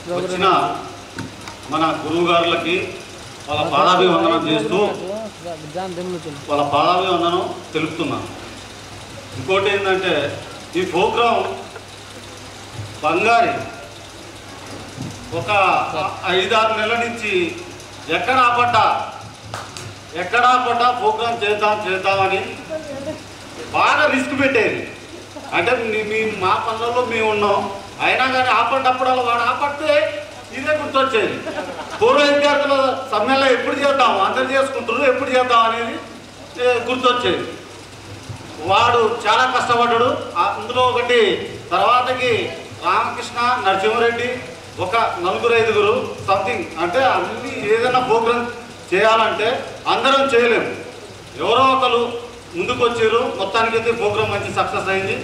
వచ్చిన మన గురువుగారులకి వాళ్ళ పాదాభివందనం చేస్తూ వాళ్ళ పాదాభివందనం తెలుపుతున్నాను. ఇంకోటి ఏంటంటే ఈ ప్రోగ్రాం బంగారి ఒక 5-6 నెలల నుంచి ఎక్కడా పడ్డా ప్రోగ్రాం చేద్దామని బాగా రిస్క్ పెట్టేది. అంటే మా పనులలో మేము ఉన్నాం, అయినా కానీ ఆపడ్డప్పుడల్లా వాడు ఆపడితే ఇదే గుర్తొచ్చేది. పూర్వ విద్యార్థుల సమ్మెలో ఎప్పుడు చేద్దాం, అందరు చేసుకుంటున్నారు, ఎప్పుడు చేద్దాం అనేది గుర్తొచ్చేది. వాడు చాలా కష్టపడ్డాడు. అందులో ఒకటి తర్వాతకి రామకృష్ణ, నరసింహారెడ్డి, ఒక 4-5 సంథింగ్. అంటే అన్ని ఏదైనా ప్రోగ్రాం చేయాలంటే అందరం చేయలేము, ఎవరో ఒకరు ముందుకు వచ్చారు. మొత్తానికైతే ప్రోగ్రాం మంచి సక్సెస్ అయింది.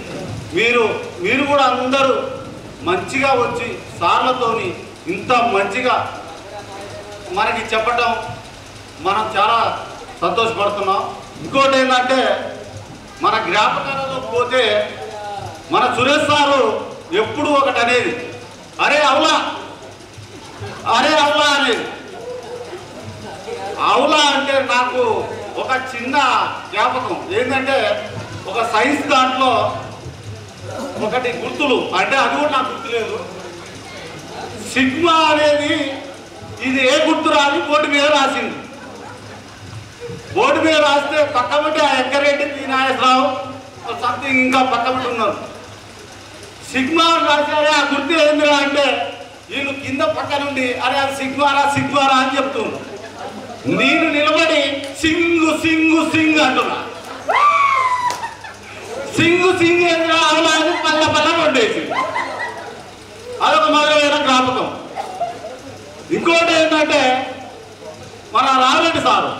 మీరు కూడా అందరూ మంచిగా వచ్చి సార్లతోని ఇంత మంచిగా మనకి చెప్పటం మనం చాలా సంతోషపడుతున్నాం. ఇంకోటి ఏంటంటే మన జ్ఞాపకాలలో పోతే మన సురేష్ సారు ఎప్పుడు ఒకటి అనేది, అరే అవులా అనేది. అవులా అంటే నాకు ఒక చిన్న జ్ఞాపకం ఏంటంటే, ఒక సైన్స్ దాంట్లో ఒకటి గుర్తులు, అంటే అది కూడా నాకు గుర్తులేదు. సిగ్మా అనేది ఇది ఏ గుర్తురా అని బోర్డు మీద రాసింది. బోర్డు మీద రాస్తే పక్కబట్టి ఆ ఎంకరెడ్డి, నాగేశ్వరరావు సంథింగ్ ఇంకా పక్కబట్టి ఉన్నారు. సిగ్మా రాశారే, ఆ గుర్తు ఏందిరా అంటే వీళ్ళు కింద పక్క నుండి అరే అది సిగ్మారా అని చెప్తున్నారు. నేను నిలబడి సింగు అంటున్నా. సింగు ఏందిరా అవునా అని పల్ల వండేసి అదొక మొదలైన జ్ఞాపకం. ఇంకోటి ఏంటంటే మన రామరెడ్డి సారు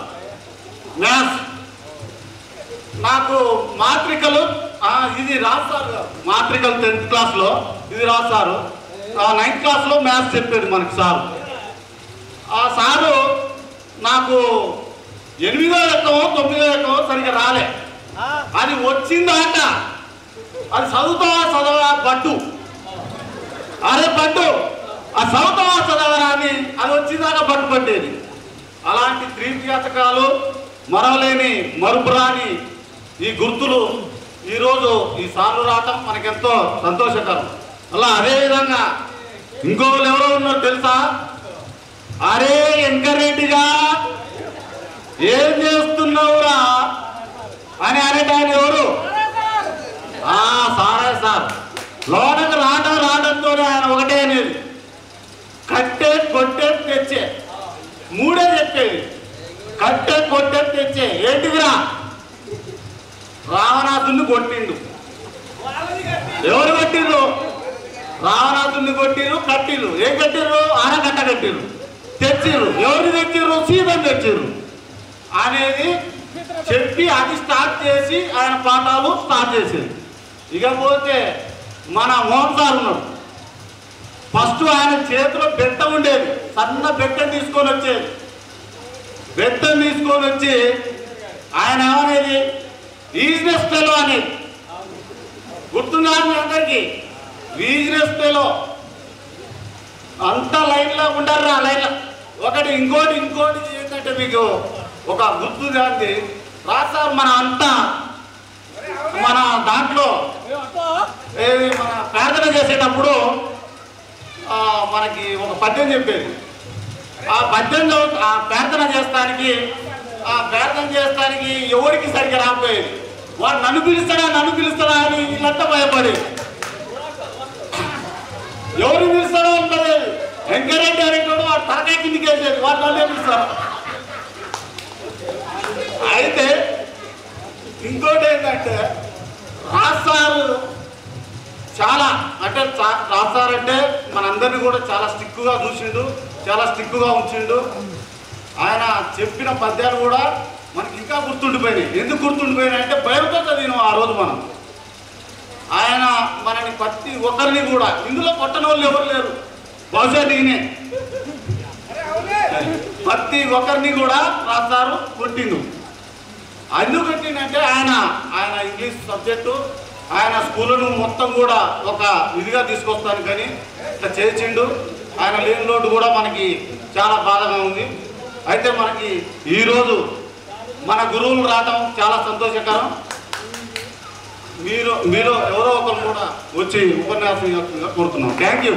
మ్యాథ్స్ నాకు మాత్రికలు ఇది రాస్తారు. మాత్రికలు 10th క్లాస్లో ఇది రాస్తారు. 9th క్లాస్లో మ్యాథ్స్ చెప్పాడు మనకి సారు. ఆ సారు నాకు 8వ లెక్కమో 9వ లెక్కమో సరిగ్గా రాలే. అది వచ్చిందాట, అది చదవా బట్టు, అరే బట్టు ఆ చదవరా అని అది వచ్చిందాక బట్టు పట్టేది. అలాంటి క్రీతియాతకాలు మరవలేని మరుపురాని ఈ గుర్తులు ఈరోజు ఈ సార్లు రావటం మనకెంతో సంతోషకరం. అలా అదేవిధంగా ఇంకోళ్ళు ఎవరో ఉన్నారో తెలుసా? అరే వెంకరెడ్డిగా ఏం చేస్తున్నావురా అని అనేటాయన ఎవరు? సారే సార్. లోనకు రావడంతో ఆయన ఒకటే అనేది, కట్టే కొట్టే తెచ్చే, 3 చెప్పేది. కట్టే కొట్టే తెచ్చే ఏంటిదిరా? రావణాసుని కొట్టిండు. ఎవరు కొట్టిర్రు? రావణాసుని కొట్టిర్రు, కట్టిర్రు. ఏం కట్టిర్రు? ఆనకట్ట కట్టిర్రు. తెచ్చిర్రు. ఎవరు తెచ్చిర్రు? సీతను తెచ్చిర్రు అనేది చెప్పి అది స్టార్ట్ చేసి ఆయన పాఠాలు స్టార్ట్ చేసేది. ఇకపోతే మన మోహన్ సార్ ఉన్నాడు. ఫస్ట్ ఆయన చేతిలో బెత్త ఉండేది, సన్న బెత్తం తీసుకొని వచ్చేది. బెత్తం తీసుకొని వచ్చి ఆయన ఏమనేది? బిజినెస్ ఫెలో అనేది. గుర్తుందా మీ అందరికీ? Business fellow. అంతా లైన్లో ఉండరు. లైన్లో ఒకటి ఇంకోటి ఏంటంటే మీకు ఒక గుర్తు దాన్ని రాస్తారు. మన దాంట్లో మన ప్రార్థన చేసేటప్పుడు మనకి ఒక పద్యం చెప్పేది. ఆ పద్యంలో ప్రార్థన చేస్తానికి ఎవరికి సరిగ్గా రాకపోయేది. వాడు నన్ను పిలుస్తాడా అని వీళ్ళంతా భయపడేది. ఎవరు పిలుస్తాడో అంటారు. వెంకరెడ్డి అనేటోడు వాడు తలకాయ కిందికి వేసేది, వాడు నన్నే పిలుస్తారు. అయితే ఇంకోటి ఏంటంటే రాస్తారు చాలా, అంటే రాస్తారంటే మనందరినీ కూడా చాలా స్టిక్గా చూసిండు, చాలా స్టిక్గా ఉంచిండు. ఆయన చెప్పిన పద్యాలు కూడా మనకి ఇంకా గుర్తుండిపోయినాయి. ఎందుకు గుర్తుండిపోయినాయి అంటే భయంతో చదివినాం ఆ రోజు మనం. ఆయన మనని ప్రతి ఒక్కరిని కూడా, ఇందులో కొట్టని వాళ్ళు ఎవరు లేరు, బహుశా నేనే, ప్రతి ఒక్కరిని కూడా రాస్తారు కొట్టిండు. ఎందుకు కొట్టిండంటే ఆయన ఇంగ్లీష్ సబ్జెక్టు ఆయన స్కూళ్ళను మొత్తం కూడా ఒక ఇదిగా తీసుకొస్తాను కానీ ఇట్లా చేసిండు. ఆయన లేని లోటు కూడా మనకి చాలా బాధగా ఉంది. అయితే మనకి ఈరోజు మన గురువులు రావడం చాలా సంతోషకరం. మీలో ఎవరో ఒకరు కూడా వచ్చి ఉపన్యాసం కోరుతున్నాం. Thank you.